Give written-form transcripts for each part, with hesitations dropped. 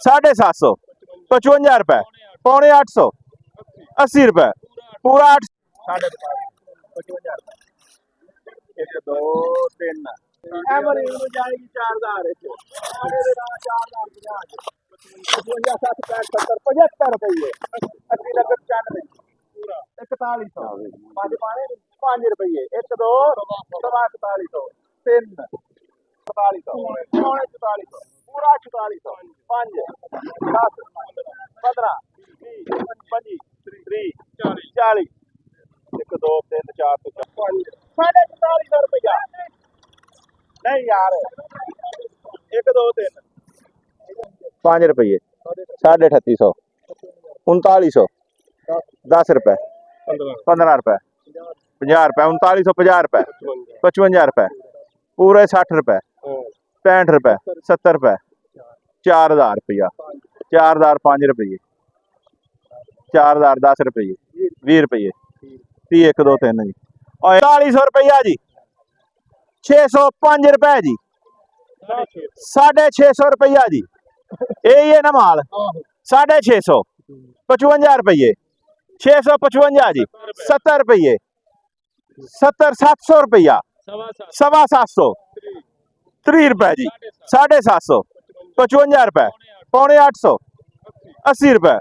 750, 55 रुपए, पौने 800, 80 रुपए, पूरा 8 एक दो तीन एवरेज जाएगी 4000 75 रुपये 80 90 95 4100 5 रुपये 1 2 4100 3 4400 पौने 4400 पूरा 4400 5 10 15 20 25 30 40 1 2 3 4 5 4400 रुपया नहीं यार 1 2 3 5 रुपये 3850 3900 10 रुपए 15 रुपए 50 रुपए 3950 रुपए 55 रुपए पूरे 60 रुपए 65 रुपए 70 रुपए 4000 रुपया 4000 5 रुपये 4000 10 रुपये 20 रुपये 30 1 2 3 जी और 4100 रुपया जी 605 रुपए जी 650 रुपया जी यही है ना माल 650 55 रुपये 655 जी 70 रुपये 700 रुपया 750 30 रुपए जी 750 55 रुपए पौने 800 80 रुपए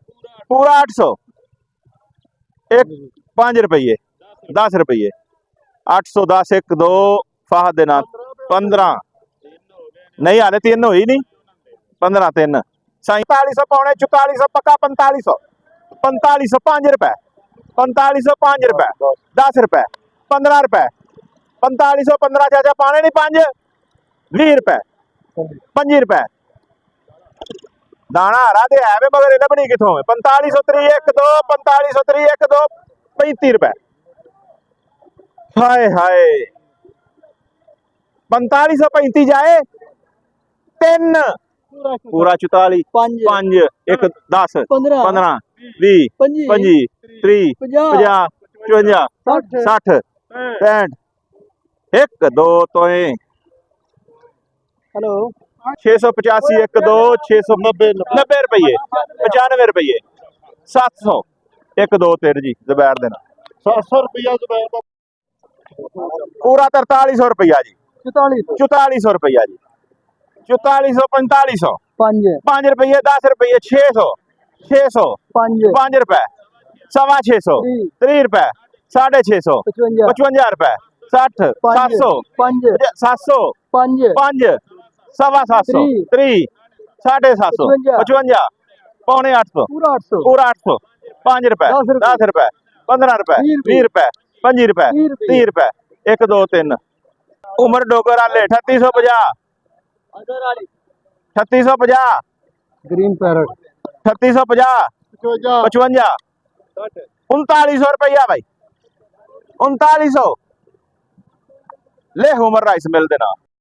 पूरा 800 एक 5 रुपये 10 रुपये 810 1 2 फाहद देना 15 नहीं आने 3 हुई नहीं 15 3 4700 पौने 4400 पक्का 4500 4500 5 रुपए 4500 5 रुपए 10 रुपए 15 रुपए 4500 15 चाचा पाने नहीं 5 20 रुपए 25 रुपए दाना हरा दे है मगर इन्हें बनी कितों 4500 3 1 2 4500 3 1 2 35 रुपए हाय हाय 4535 जाए 3 पूरा 44 5 1 10 15 20 25 30 50 54 60 65 1 2 तो हेलो 685 1 2 690 90 रुपये 95 रुपये 700 1 2 3 जी जुबैर देना 700 रुपया जुबैर पूरा 4300 रुपया जी 4400 रुपया जी 4400 4500 5 रुपये 10 रुपये 600 600 5 रुपए 650 30 रुपए 650 55 रुपए 60 700 700 5 750 30 750 55 पौने 800 पूरा 800 5 रुपए 10 रुपए 15 रुपए 20 रुपए 25 रुपए 30 रुपए 1 2 3 उमर डोगर वाले 3850 3850 ग्रीन पैरट 3850 55 3900 रुपया भाई 3900 ले उमर राइस मिल देना